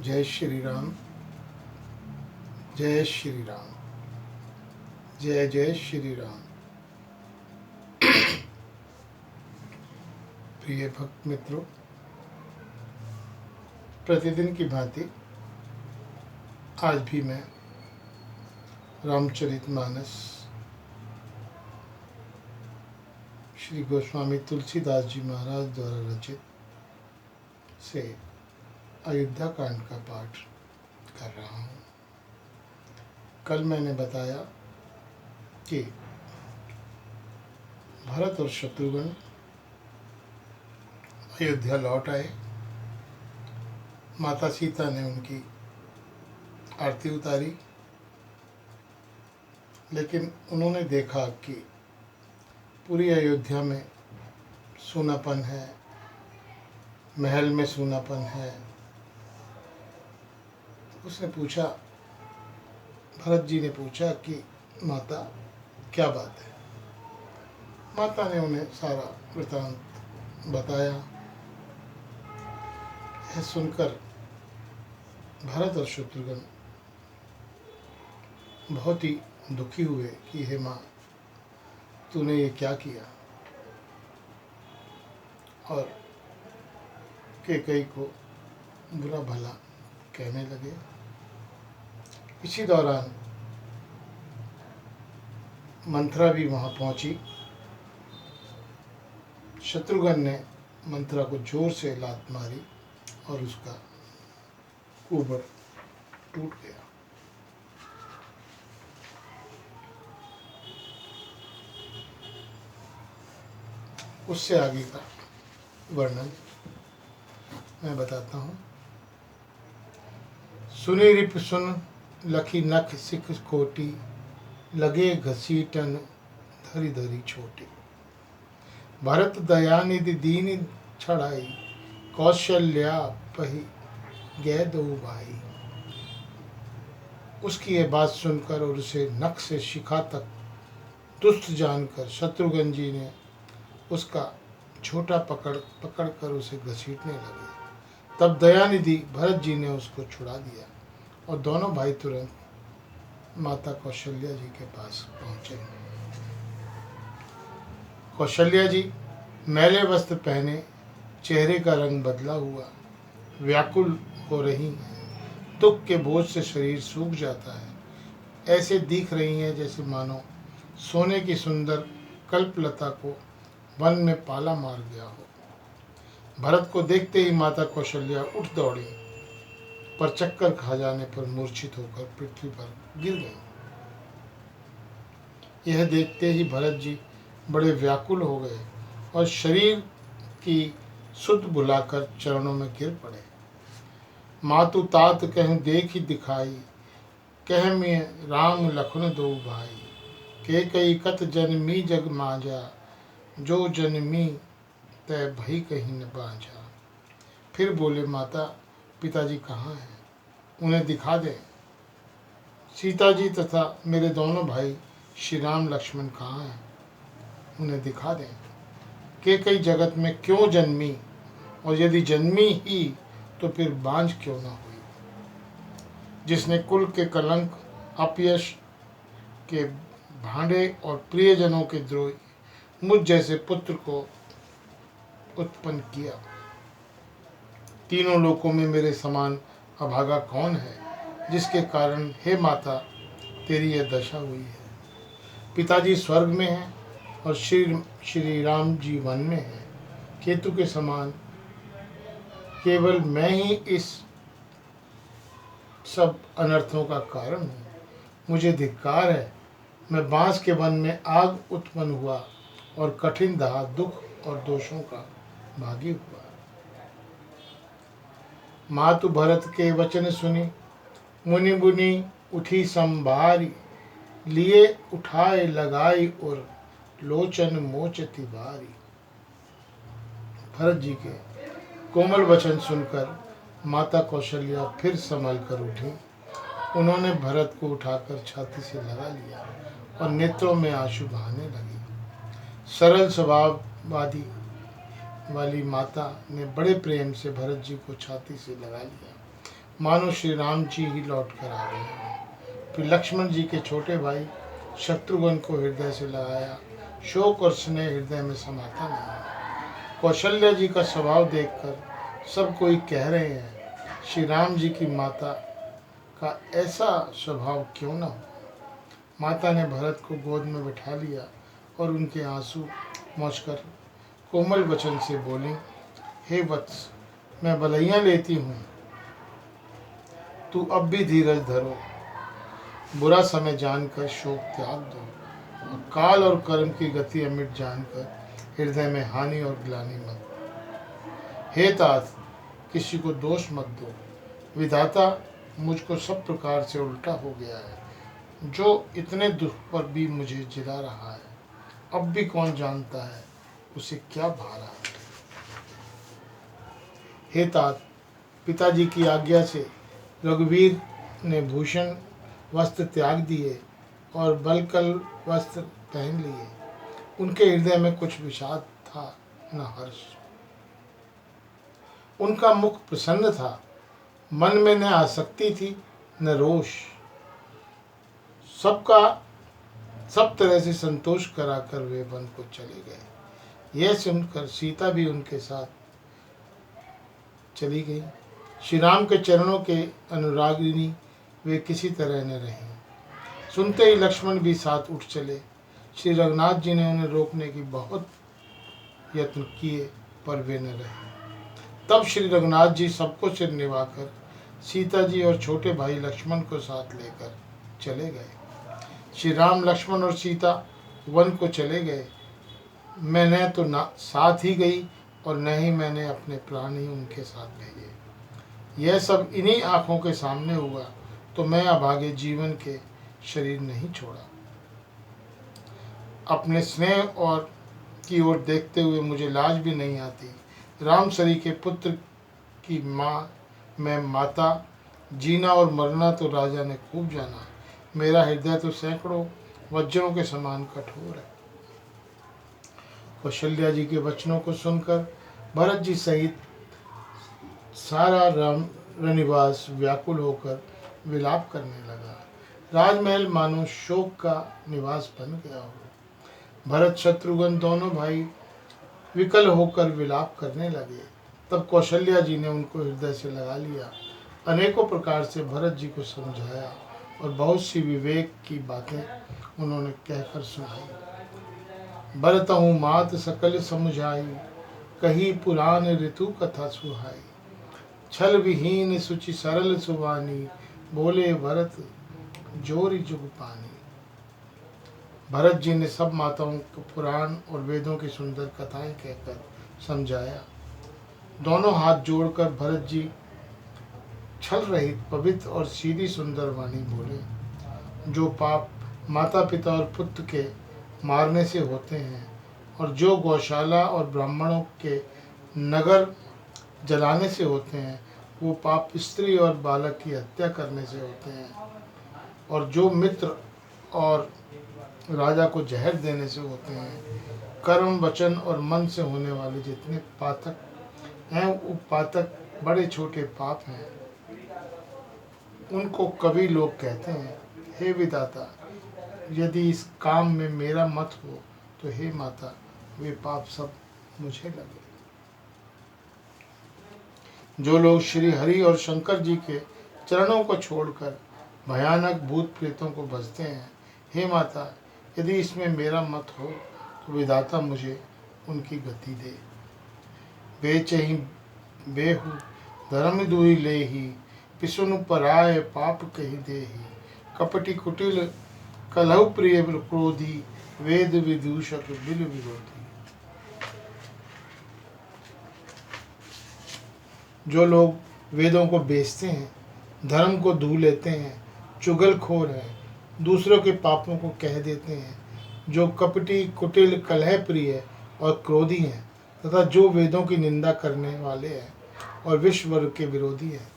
जय श्री राम, जय श्री राम, जय जय श्री राम। प्रिय भक्त मित्रों, प्रतिदिन की भांति आज भी मैं रामचरितमानस श्री गोस्वामी तुलसीदास जी महाराज द्वारा रचित से अयोध्या कांड का पाठ कर रहा हूँ। कल मैंने बताया कि भरत और शत्रुघ्न अयोध्या लौट आए। माता सीता ने उनकी आरती उतारी, लेकिन उन्होंने देखा कि पूरी अयोध्या में सूनापन है, महल में सूनापन है। उसने पूछा, भरत जी ने पूछा कि माता क्या बात है। माता ने उन्हें सारा वृतांत बताया। यह सुनकर भरत और शत्रुघ्न बहुत ही दुखी हुए कि हे माँ, तूने ये क्या किया। और कैकेयी को बुरा भला कहने लगे। इसी दौरान मंथरा भी वहाँ पहुँची। शत्रुघ्न ने मंथरा को जोर से लात मारी और उसका ऊपर टूट गया। उससे आगे का वर्णन मैं बताता हूँ। सुनी रिप सुन लखी नख सिख कोटी, लगे घसीटन धरी धरी छोटी। भरत दयानिधि दीन छड़ाई, कौशल्या पही गए दो भाई। उसकी ये बात सुनकर और उसे नख से शिखा तक दुष्ट जानकर शत्रुघ्न जी ने उसका छोटा पकड़ कर उसे घसीटने लगे। तब दयानिधि भरत जी ने उसको छुड़ा दिया और दोनों भाई तुरंत माता कौशल्या जी के पास पहुंचे। कौशल्या जी मैले वस्त्र पहने, चेहरे का रंग बदला हुआ, व्याकुल हो रही हैं। दुख के बोझ से शरीर सूख जाता है। ऐसे दिख रही हैं जैसे मानो सोने की सुंदर कल्पलता को वन में पाला मार गया हो। भरत को देखते ही माता कौशल्या उठ दौड़ी, पर चक्कर खा जाने पर मूर्छित होकर पृथ्वी पर गिर गई। यह देखते ही भरत जी बड़े व्याकुल हो गए और शरीर की सुध बुलाकर चरणों में गिर पड़े। मातु तात कहूँ देख ही दिखाई, कह में राम लखन दो भाई। कैकेयी कत जनमी जग मांझा, जो जनमी तय भई कहीं न बांझा। फिर बोले, माता पिताजी कहाँ हैं, उन्हें दिखा दें। सीता जी तथा मेरे दोनों भाई श्री राम लक्ष्मण कहाँ हैं, उन्हें दिखा दें। कैकेयी जगत में क्यों जन्मी, और यदि जन्मी ही तो फिर बांझ क्यों ना हुई। जिसने कुल के कलंक, अपयश के भांडे और प्रियजनों के द्रोही मुझ जैसे पुत्र को उत्पन्न किया। तीनों लोकों में मेरे समान अभागा कौन है, जिसके कारण हे माता तेरी यह दशा हुई है। पिताजी स्वर्ग में हैं और श्री राम जी वन में हैं। केतु के समान केवल मैं ही इस सब अनर्थों का कारण हूँ। मुझे धिक्कार है। मैं बांस के वन में आग उत्पन्न हुआ और कठिन दाह, दुख और दोषों का भागी हुआ। मातु भरत के वचन सुनी, मुनि मुनि उठी संभारी। लिए उठाए लगाई और लोचन मोचती बारी। भरत जी के कोमल वचन सुनकर माता कौशल्या फिर संभल कर उठी। उन्होंने भरत को उठाकर छाती से लगा लिया और नेत्रों में आंसू बहाने लगी। सरल स्वभाववादी वाली माता ने बड़े प्रेम से भरत जी को छाती से लगा लिया मानो श्री राम जी ही लौट कर आ गए हैं। फिर लक्ष्मण जी के छोटे भाई शत्रुघ्न को हृदय से लगाया, शोक और स्नेह हृदय में समाता नहीं। कौशल्या जी का स्वभाव देखकर सब कोई कह रहे हैं, श्री राम जी की माता का ऐसा स्वभाव क्यों न हो। माता ने भरत को गोद में बैठा लिया और उनके आंसू पोंछकर कोमल वचन से बोली, हे वत्स, मैं बलैया लेती हूँ, तू अब भी धीरज धरो, बुरा समय जानकर शोक त्याग दो और काल और कर्म की गति अमिट जानकर हृदय में हानि और ग्लानि मत। हे तात, किसी को दोष मत दो, विधाता मुझको सब प्रकार से उल्टा हो गया है, जो इतने दुख पर भी मुझे जिला रहा है। अब भी कौन जानता है उसे क्या भा रहा है। हे तात, पिताजी की आज्ञा से रघुवीर ने भूषण वस्त्र त्याग दिए और बलकल वस्त्र पहन लिए। उनके हृदय में कुछ विषाद था न हर्ष। उनका मुख प्रसन्न था, मन में न आसक्ति थी न रोष। सब तरह से संतोष कराकर वे वन को चले गए। यह सुनकर सीता भी उनके साथ चली गई। श्री राम के चरणों के अनुरागिनी वे किसी तरह न रहीं। सुनते ही लक्ष्मण भी साथ उठ चले। श्री रघुनाथ जी ने उन्हें रोकने की बहुत यत्न किए, पर वे न रहे। तब श्री रघुनाथ जी सबको सिर निभाकर सीता जी और छोटे भाई लक्ष्मण को साथ लेकर चले गए। श्री राम, लक्ष्मण और सीता वन को चले गए। मैं न तो साथ ही गई और न ही मैंने अपने प्राण ही उनके साथ भेजे। यह सब इन्हीं आंखों के सामने हुआ तो मैं अभागे जीवन के शरीर नहीं छोड़ा। अपने स्नेह और की ओर देखते हुए मुझे लाज भी नहीं आती। रामसरी के पुत्र की माँ मैं माता, जीना और मरना तो राजा ने खूब जाना। मेरा हृदय तो सैकड़ों वज्रों के समान कठोर है। कौशल्या जी के वचनों को सुनकर भरत जी सहित सारा रनिवास व्याकुल होकर विलाप करने लगा। राजमहल मानो शोक का निवास बन गया हो। भरत शत्रुघ्न दोनों भाई विकल होकर विलाप करने लगे। तब कौशल्या जी ने उनको हृदय से लगा लिया, अनेकों प्रकार से भरत जी को समझाया और बहुत सी विवेक की बातें उन्होंने कहकर सुनाई। भरतहु मात सकल समुझाई, कही पुराण ऋतु कथा सुहाई। छल विहीन सुचि सरल सुवानी, बोले भरत जोरी जुग पानी। भरत जी ने सब माताओं को पुराण और वेदों की सुंदर कथाएं कहकर समझाया। दोनों हाथ जोड़कर भरत जी छल रहित पवित्र और सीधी सुंदर वाणी बोले। जो पाप माता पिता और पुत्र के मारने से होते हैं और जो गौशाला और ब्राह्मणों के नगर जलाने से होते हैं, वो पाप स्त्री और बालक की हत्या करने से होते हैं। और जो मित्र और राजा को जहर देने से होते हैं। कर्म, वचन और मन से होने वाले जितने पातक हैं, वो पातक बड़े छोटे पाप हैं। उनको कवि लोग कहते हैं, हे विधाता, यदि इस काम में मेरा मत हो तो हे माता, वे पाप सब मुझे लगे। जो लोग श्री हरि और शंकर जी के चरणों को छोड़कर भयानक भूत प्रेतों को भजते हैं, हे माता, यदि इसमें मेरा मत हो तो विधाता मुझे उनकी गति दे। बेचही बेहु धर्म दुई लेही, पिसुन पराय पाप कही देही। कपटी कुटिल कलहु प्रिय क्रोधी, वेद विदूषक बिल विरोधी। जो लोग वेदों को बेचते हैं, धर्म को धू लेते हैं, चुगलखोर हैं, दूसरों के पापों को कह देते हैं, जो कपटी कुटिल कलह प्रिय और क्रोधी हैं, तथा जो वेदों की निंदा करने वाले हैं और विश्व वर्ग के विरोधी हैं।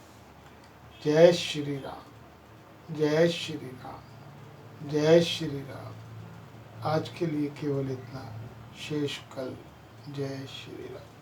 जय श्री राम, जय श्री राम, जय श्री राम। आज के लिए केवल इतना, शेष कल। जय श्री राम।